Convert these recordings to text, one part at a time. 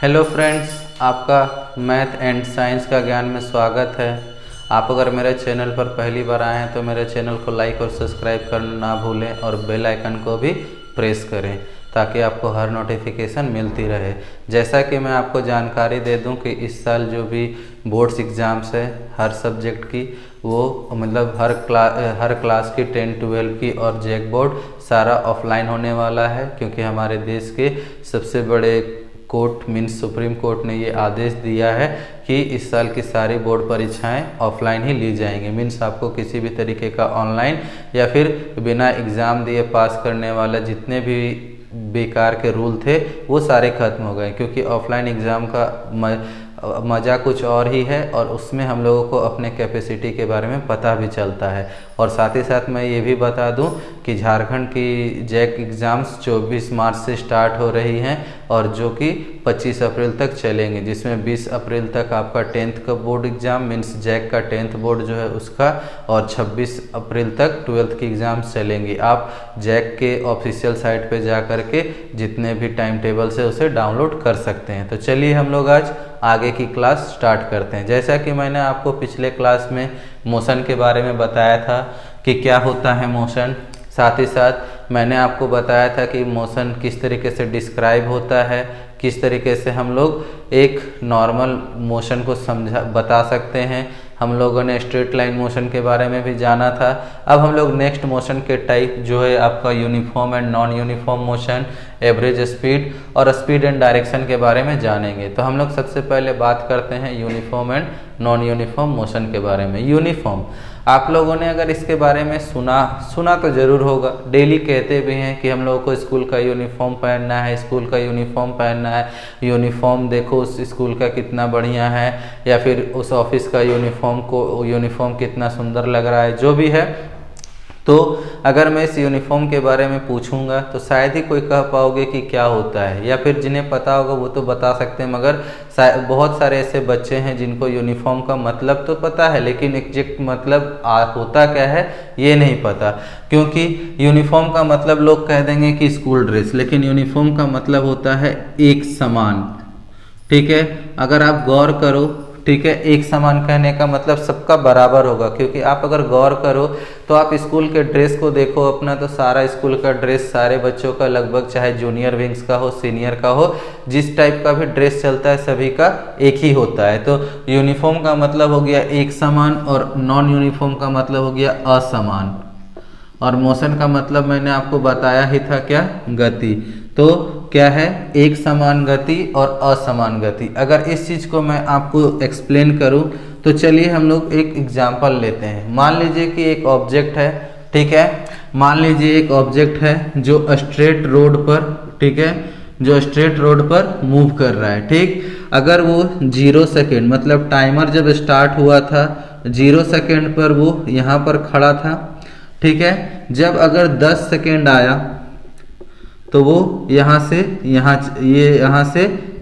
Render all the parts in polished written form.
Hello friends, आपका math and science का ज्ञान में स्वागत है। आप अगर मेरे चैनल पर पहली बार आए हैं तो मेरे चैनल को लाइक और सब्सक्राइब करना ना भूलें और बेल आइकन को भी प्रेस करें ताकि आपको हर नोटिफिकेशन मिलती रहे। जैसा कि मैं आपको जानकारी दे दूं कि इस साल जो भी बोर्ड्स एग्ज़ाम्स है हर सब्जेक्ट की, वो मतलब हर क्लास की 10, 12 की और जैक बोर्ड सारा ऑफलाइन होने वाला है, क्योंकि हमारे देश के सबसे बड़े कोर्ट मीन्स सुप्रीम कोर्ट ने ये आदेश दिया है कि इस साल की सारी बोर्ड परीक्षाएं ऑफलाइन ही ली जाएंगी। मीन्स आपको किसी भी तरीके का ऑनलाइन या फिर बिना एग्ज़ाम दिए पास करने वाला जितने भी बेकार के रूल थे वो सारे खत्म हो गए, क्योंकि ऑफलाइन एग्ज़ाम का मज़ा कुछ और ही है और उसमें हम लोगों को अपने कैपेसिटी के बारे में पता भी चलता है। और साथ ही साथ मैं ये भी बता दूं कि झारखंड की जैक एग्ज़ाम्स 24 मार्च से स्टार्ट हो रही हैं और जो कि 25 अप्रैल तक चलेंगे, जिसमें 20 अप्रैल तक आपका 10th का बोर्ड एग्ज़ाम मीन्स जैक का 10th बोर्ड जो है उसका, और 26 अप्रैल तक 12th की एग्ज़ाम्स चलेंगी। आप जैक के ऑफिशियल साइट पे जा कर के जितने भी टाइम टेबल्स है उसे डाउनलोड कर सकते हैं। तो चलिए हम लोग आज आगे की क्लास स्टार्ट करते हैं। जैसा कि मैंने आपको पिछले क्लास में मोशन के बारे में बताया था कि क्या होता है मोशन, साथ ही साथ मैंने आपको बताया था कि मोशन किस तरीके से डिस्क्राइब होता है, किस तरीके से हम लोग एक नॉर्मल मोशन को बता सकते हैं। हम लोगों ने स्ट्रेट लाइन मोशन के बारे में भी जाना था। अब हम लोग नेक्स्ट मोशन के टाइप जो है आपका uniform and non uniform motion, average speed और स्पीड एंड डायरेक्शन के बारे में जानेंगे। तो हम लोग सबसे पहले बात करते हैं uniform and non uniform motion के बारे में। यूनिफॉर्म, आप लोगों ने अगर इसके बारे में सुना तो ज़रूर होगा। डेली कहते भी हैं कि हम लोगों को स्कूल का यूनिफॉर्म पहनना है, स्कूल का यूनिफॉर्म पहनना है, यूनिफॉर्म देखो उस स्कूल का कितना बढ़िया है, या फिर उस ऑफिस का यूनिफॉर्म कितना सुंदर लग रहा है। जो भी है, तो अगर मैं इस यूनिफॉर्म के बारे में पूछूंगा तो शायद ही कोई कह पाओगे कि क्या होता है, या फिर जिन्हें पता होगा वो तो बता सकते हैं, मगर बहुत सारे ऐसे बच्चे हैं जिनको यूनिफॉर्म का मतलब तो पता है लेकिन एग्जैक्ट मतलब होता क्या है ये नहीं पता। क्योंकि यूनिफॉर्म का मतलब लोग कह देंगे कि स्कूल ड्रेस, लेकिन यूनिफॉर्म का मतलब होता है एक समान। ठीक है, अगर आप गौर करो, ठीक है, एक समान कहने का मतलब सबका बराबर होगा। क्योंकि आप अगर गौर करो तो आप स्कूल के ड्रेस को देखो अपना, तो सारा स्कूल का ड्रेस सारे बच्चों का लगभग, चाहे जूनियर विंग्स का हो सीनियर का हो, जिस टाइप का भी ड्रेस चलता है सभी का एक ही होता है। तो यूनिफॉर्म का मतलब हो गया एक समान और नॉन यूनिफॉर्म का मतलब हो गया असमान। और मोशन का मतलब मैंने आपको बताया ही था, क्या, गति। तो क्या है, एक समान गति और असमान गति। अगर इस चीज़ को मैं आपको एक्सप्लेन करूं तो चलिए हम लोग एक एग्जांपल लेते हैं। मान लीजिए कि एक ऑब्जेक्ट है, ठीक है, मान लीजिए एक ऑब्जेक्ट है जो स्ट्रेट रोड पर, ठीक है, जो स्ट्रेट रोड पर मूव कर रहा है। ठीक, अगर वो 0 सेकेंड मतलब टाइमर जब स्टार्ट हुआ था 0 सेकेंड पर वो यहाँ पर खड़ा था, ठीक है, जब अगर 10 सेकेंड आया तो वो यहाँ से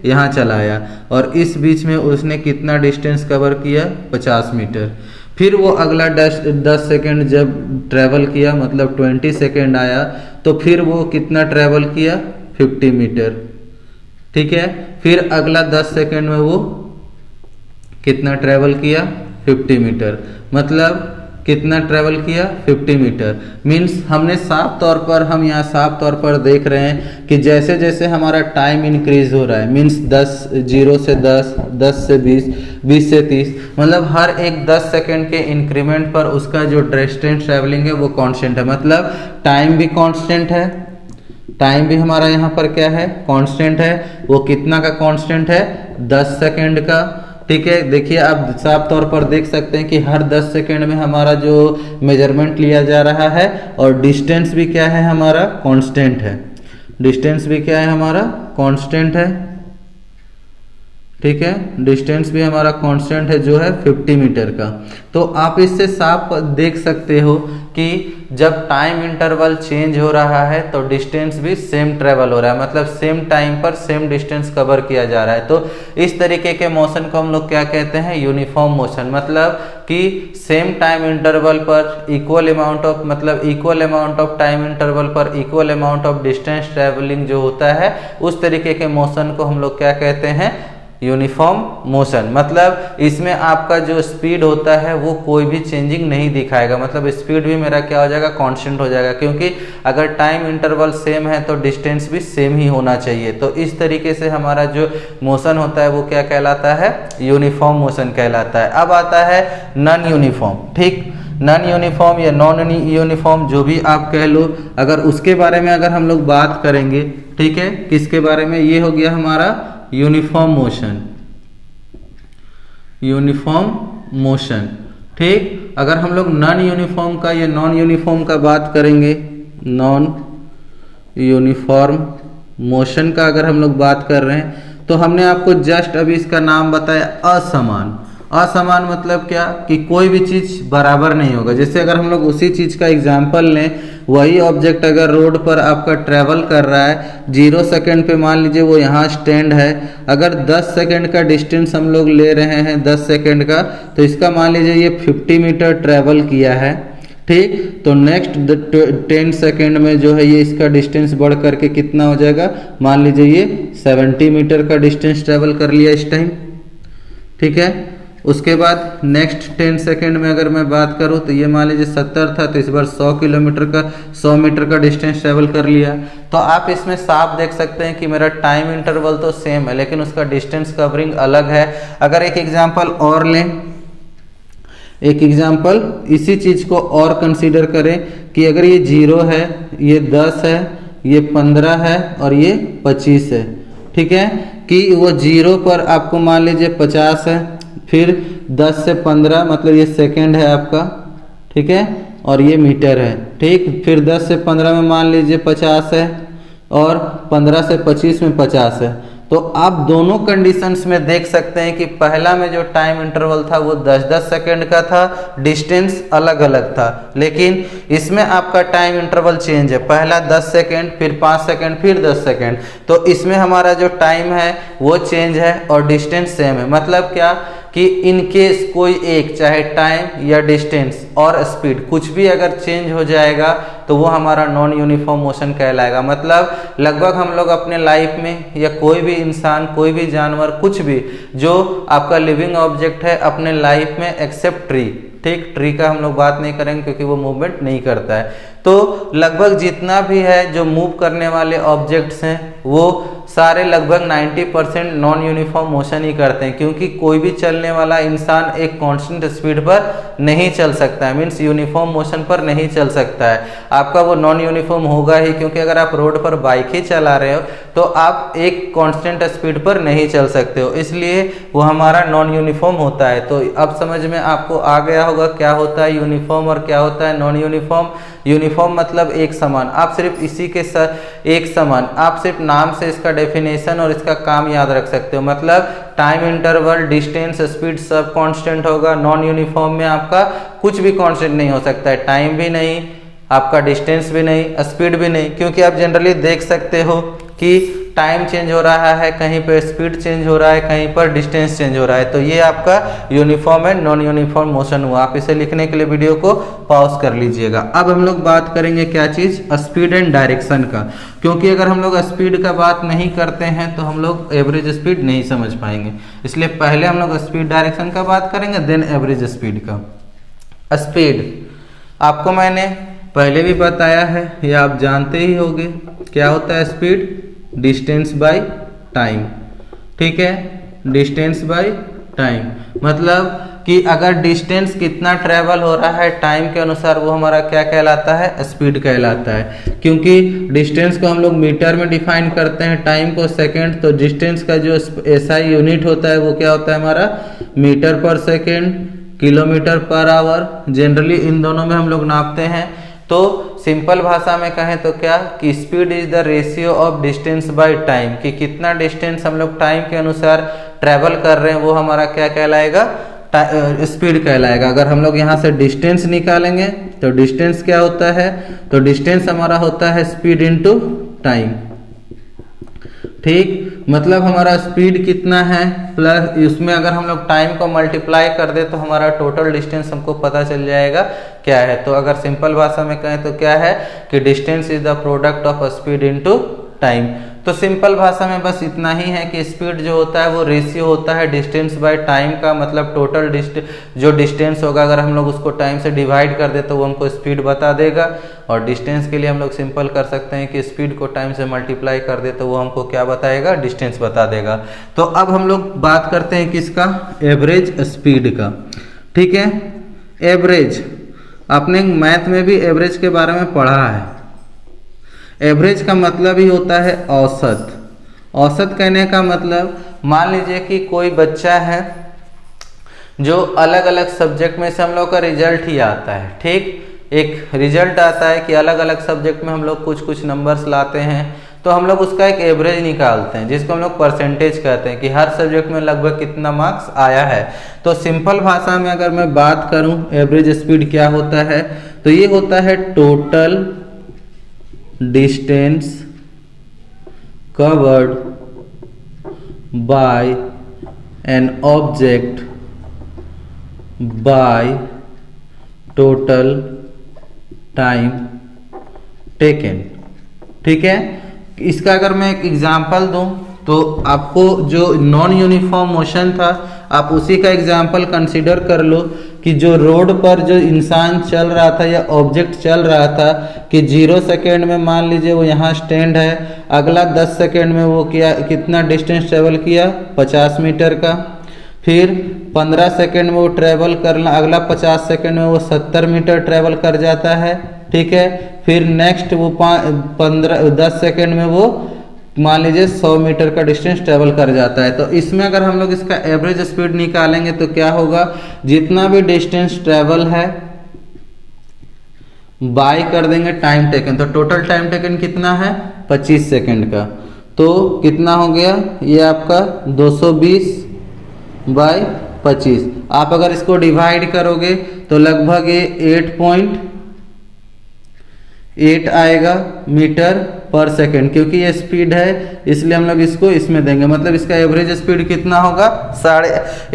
यहाँ चला आया, और इस बीच में उसने कितना डिस्टेंस कवर किया, 50 मीटर। फिर वो अगला 10 सेकेंड जब ट्रैवल किया मतलब 20 सेकेंड आया तो फिर वो कितना ट्रैवल किया, 50 मीटर। ठीक है, फिर अगला 10 सेकेंड में वो कितना ट्रैवल किया, 50 मीटर। मतलब कितना ट्रैवल किया, 50 मीटर। मीन्स हमने हम यहाँ साफ तौर पर देख रहे हैं कि जैसे जैसे हमारा टाइम इंक्रीज हो रहा है, मीन्स 0 से 10, 10 से 20, 20 से 30, मतलब हर एक 10 सेकेंड के इंक्रीमेंट पर उसका जो डिस्टेंस ट्रैवलिंग है वो कांस्टेंट है। मतलब टाइम भी कांस्टेंट है, टाइम भी हमारा यहाँ पर क्या है, कांस्टेंट है। वो कितना का कांस्टेंट है, 10 सेकेंड का। ठीक है, देखिए आप साफ तौर पर देख सकते हैं कि हर 10 सेकेंड में हमारा जो मेजरमेंट लिया जा रहा है, और डिस्टेंस भी क्या है, हमारा कांस्टेंट है। डिस्टेंस भी क्या है, हमारा कांस्टेंट है। ठीक है। डिस्टेंस भी हमारा कांस्टेंट है जो है 50 मीटर का। तो आप इससे साफ देख सकते हो कि जब टाइम इंटरवल चेंज हो रहा है तो डिस्टेंस भी सेम ट्रेवल हो रहा है, मतलब सेम टाइम पर सेम डिस्टेंस कवर किया जा रहा है। तो इस तरीके के मोशन को हम लोग क्या कहते हैं, यूनिफॉर्म मोशन। मतलब कि सेम टाइम इंटरवल पर equal amount of time interval पर equal amount of distance travelling जो होता है, उस तरीके के मोशन को हम लोग क्या कहते हैं, यूनिफॉर्म मोशन। मतलब इसमें आपका जो स्पीड होता है वो कोई भी चेंजिंग नहीं दिखाएगा, मतलब स्पीड भी मेरा क्या हो जाएगा, कांस्टेंट हो जाएगा, क्योंकि अगर टाइम इंटरवल सेम है तो डिस्टेंस भी सेम ही होना चाहिए। तो इस तरीके से हमारा जो मोशन होता है वो क्या कहलाता है, यूनिफॉर्म मोशन कहलाता है। अब आता है नॉन यूनिफॉर्म। ठीक, नॉन यूनिफॉर्म या नॉन यूनिफॉर्म जो भी आप कह लो, अगर उसके बारे में अगर हम लोग बात करेंगे, ठीक है, किसके बारे में, ये हो गया हमारा यूनिफॉर्म मोशन। यूनिफॉर्म मोशन, ठीक। अगर हम लोग नॉन यूनिफॉर्म का या नॉन यूनिफॉर्म का बात करेंगे, नॉन यूनिफॉर्म मोशन का अगर हम लोग बात कर रहे हैं, तो हमने आपको जस्ट अभी इसका नाम बताया, असमान। असमान मतलब क्या, कि कोई भी चीज बराबर नहीं होगा। जैसे अगर हम लोग उसी चीज का एग्जाम्पल लें, वही ऑब्जेक्ट अगर रोड पर आपका ट्रेवल कर रहा है 0 सेकंड पे, मान लीजिए वो यहाँ स्टैंड है, अगर 10 सेकंड का डिस्टेंस हम लोग ले रहे हैं, 10 सेकंड का, तो इसका मान लीजिए ये 50 मीटर ट्रेवल किया है, ठीक। तो नेक्स्ट 10 सेकंड में जो है ये इसका डिस्टेंस बढ़ करके कितना हो जाएगा, मान लीजिए ये 70 मीटर का डिस्टेंस ट्रेवल कर लिया इस टाइम, ठीक है। उसके बाद नेक्स्ट 10 सेकंड में अगर मैं बात करूं तो ये मान लीजिए 70 था, तो इस बार 100 मीटर का डिस्टेंस ट्रेवल कर लिया। तो आप इसमें साफ देख सकते हैं कि मेरा टाइम इंटरवल तो सेम है लेकिन उसका डिस्टेंस कवरिंग अलग है। अगर एक एग्जांपल और लें, एक एग्जांपल इसी चीज को और कंसीडर करें कि अगर ये 0 है, ये 10 है, ये 15 है और ये 25 है, ठीक है, कि वो 0 पर आपको मान लीजिए 50 है, फिर 10 से 15 मतलब ये सेकंड है आपका, ठीक है, और ये मीटर है, ठीक। फिर 10 से 15 में मान लीजिए 50 है और 15 से 25 में 50 है। तो आप दोनों कंडीशंस में देख सकते हैं कि पहला में जो टाइम इंटरवल था वो 10-10 सेकंड का था, डिस्टेंस अलग अलग था, लेकिन इसमें आपका टाइम इंटरवल चेंज है, पहला 10 सेकंड, फिर 5 सेकंड, फिर 10 सेकंड। तो इसमें हमारा जो टाइम है वो चेंज है और डिस्टेंस सेम है। मतलब क्या कि इन केस कोई एक, चाहे टाइम या डिस्टेंस और स्पीड कुछ भी अगर चेंज हो जाएगा तो वो हमारा नॉन यूनिफॉर्म मोशन कहलाएगा। मतलब लगभग हम लोग अपने लाइफ में या कोई भी इंसान, कोई भी जानवर, कुछ भी जो आपका लिविंग ऑब्जेक्ट है अपने लाइफ में, एक्सेप्ट ट्री, ठीक, ट्री का हम लोग बात नहीं करेंगे क्योंकि वो मूवमेंट नहीं करता है। तो लगभग जितना भी है जो मूव करने वाले ऑब्जेक्ट्स हैं वो सारे लगभग 90% नॉन यूनिफॉर्म मोशन ही करते हैं, क्योंकि कोई भी चलने वाला इंसान एक कांस्टेंट स्पीड पर नहीं चल सकता है, मीन्स यूनिफॉर्म मोशन पर नहीं चल सकता है। आपका वो नॉन यूनिफॉर्म होगा ही, क्योंकि अगर आप रोड पर बाइक ही चला रहे हो तो आप एक कांस्टेंट स्पीड पर नहीं चल सकते हो, इसलिए वो हमारा नॉन यूनिफॉर्म होता है। तो अब समझ में आपको आ गया होगा क्या होता है यूनिफॉर्म और क्या होता है नॉन यूनिफॉर्म। यूनिफॉर्म मतलब एक समान, आप सिर्फ इसी के साथ एक समान, आप सिर्फ नाम से इसका डेफिनेशन और इसका काम याद रख सकते हो। मतलब टाइम इंटरवल, डिस्टेंस, स्पीड सब कांस्टेंट होगा। नॉन यूनिफॉर्म में आपका कुछ भी कांस्टेंट नहीं हो सकता है, टाइम भी नहीं, आपका डिस्टेंस भी नहीं, स्पीड भी नहीं, क्योंकि आप जनरली देख सकते हो कि टाइम चेंज हो रहा है, कहीं पर स्पीड चेंज हो रहा है, कहीं पर डिस्टेंस चेंज हो रहा है। तो ये आपका uniform and non uniform motion हुआ। आप इसे लिखने के लिए वीडियो को पॉज कर लीजिएगा। अब हम लोग बात करेंगे क्या चीज, स्पीड एंड डायरेक्शन का, क्योंकि अगर हम लोग स्पीड का बात नहीं करते हैं तो हम लोग एवरेज स्पीड नहीं समझ पाएंगे, इसलिए पहले हम लोग स्पीड डायरेक्शन का बात करेंगे, देन एवरेज स्पीड का। स्पीड आपको मैंने पहले भी बताया है या आप जानते ही होंगे क्या होता है स्पीड, डिस्टेंस बाय टाइम, ठीक है, डिस्टेंस बाय टाइम। मतलब कि अगर डिस्टेंस कितना ट्रेवल हो रहा है टाइम के अनुसार वो हमारा क्या कहलाता है, स्पीड कहलाता है। क्योंकि डिस्टेंस को हम लोग मीटर में डिफाइन करते हैं, टाइम को सेकंड, तो डिस्टेंस का जो एसआई यूनिट होता है वो क्या होता है हमारा, मीटर पर second, kilometre per hour, generally in दोनों में हम लोग नापते हैं। तो सिंपल भाषा में कहें तो क्या कि speed is the ratio of distance by time, कि कितना डिस्टेंस हम लोग टाइम के अनुसार ट्रेवल कर रहे हैं वो हमारा क्या कहलाएगा, स्पीड कहलाएगा। अगर हम लोग यहाँ से डिस्टेंस निकालेंगे तो डिस्टेंस क्या होता है, तो डिस्टेंस हमारा होता है स्पीड इनटू टाइम। ठीक, मतलब हमारा स्पीड कितना है प्लस इसमें अगर हम लोग टाइम को मल्टीप्लाई कर दे तो हमारा टोटल डिस्टेंस हमको पता चल जाएगा क्या है। तो अगर सिंपल भाषा में कहें तो क्या है कि distance is the product of speed into time. तो सिंपल भाषा में बस इतना ही है कि स्पीड जो होता है वो रेशियो होता है डिस्टेंस बाय टाइम का, मतलब टोटल जो डिस्टेंस होगा अगर हम लोग उसको टाइम से डिवाइड कर दे तो वो हमको स्पीड बता देगा। और डिस्टेंस के लिए हम लोग सिंपल कर सकते हैं कि स्पीड को टाइम से मल्टीप्लाई कर दे तो वो हमको क्या बताएगा, डिस्टेंस बता देगा। तो अब हम लोग बात करते हैं किसका, एवरेज स्पीड का। ठीक है, एवरेज आपने मैथ में भी एवरेज के बारे में पढ़ा है। एवरेज का मतलब ही होता है औसत। औसत कहने का मतलब मान लीजिए कि कोई बच्चा है जो अलग अलग सब्जेक्ट में से हम लोग का रिजल्ट ही आता है। ठीक, एक रिजल्ट आता है कि अलग अलग सब्जेक्ट में हम लोग कुछ कुछ नंबर्स लाते हैं, तो हम लोग उसका एक एवरेज निकालते हैं जिसको हम लोग परसेंटेज कहते हैं कि हर सब्जेक्ट में लगभग कितना मार्क्स आया है। तो सिंपल भाषा में अगर मैं बात करूं एवरेज स्पीड क्या होता है, तो ये होता है total distance covered by an object by total time taken. ठीक है, इसका अगर मैं एक एग्जांपल दूं तो आपको जो नॉन यूनिफॉर्म मोशन था आप उसी का एग्जांपल कंसीडर कर लो कि जो रोड पर जो इंसान चल रहा था या ऑब्जेक्ट चल रहा था कि 0 सेकेंड में मान लीजिए वो यहाँ स्टैंड है, अगला 10 सेकेंड में वो कितना डिस्टेंस ट्रेवल किया, 50 मीटर का। फिर 15 सेकेंड में वो ट्रेवल करना, अगला 50 सेकेंड में वो 70 मीटर ट्रेवल कर जाता है। ठीक है, फिर नेक्स्ट वो 10 सेकेंड में वो मान लीजिए 100 मीटर का डिस्टेंस ट्रेवल कर जाता है। तो इसमें अगर हम लोग इसका एवरेज स्पीड निकालेंगे तो क्या होगा, जितना भी डिस्टेंस ट्रेवल है बाय कर देंगे टाइम टेकन, तो टोटल टाइम टेकन कितना है 25 सेकेंड का। तो कितना हो गया ये आपका 220 बाय 25। आप अगर इसको डिवाइड करोगे तो लगभग ये 8.8 आएगा मीटर पर सेकेंड, क्योंकि ये स्पीड है इसलिए हम लोग इसको इसमें देंगे, मतलब इसका एवरेज स्पीड कितना होगा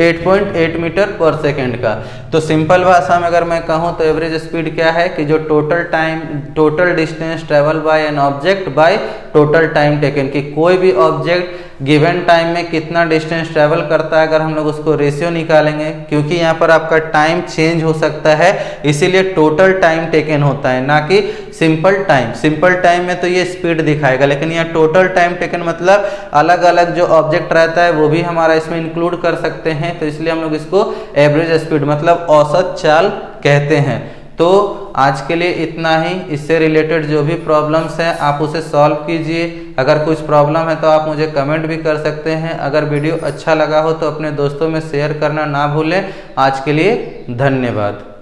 8.8 मीटर पर सेकेंड का। तो सिंपल भाषा में अगर मैं कहूँ तो एवरेज स्पीड क्या है कि जो total distance travel by an object by total time taken, कि कोई भी ऑब्जेक्ट गिवन टाइम में कितना डिस्टेंस ट्रेवल करता है अगर हम लोग उसको रेशियो निकालेंगे, क्योंकि यहाँ पर आपका टाइम चेंज हो सकता है इसीलिए टोटल टाइम टेकन होता है ना कि सिंपल टाइम। सिंपल टाइम में तो ये स्पीड दिखाएगा, लेकिन यहाँ टोटल टाइम टेकन मतलब अलग अलग जो ऑब्जेक्ट रहता है वो भी हमारा इसमें इंक्लूड कर सकते हैं, तो इसलिए हम लोग इसको एवरेज स्पीड मतलब औसत चाल कहते हैं। तो आज के लिए इतना ही। इससे रिलेटेड जो भी प्रॉब्लम्स हैं आप उसे सॉल्व कीजिए। अगर कुछ प्रॉब्लम है तो आप मुझे कमेंट भी कर सकते हैं। अगर वीडियो अच्छा लगा हो तो अपने दोस्तों में शेयर करना ना भूलें। आज के लिए धन्यवाद।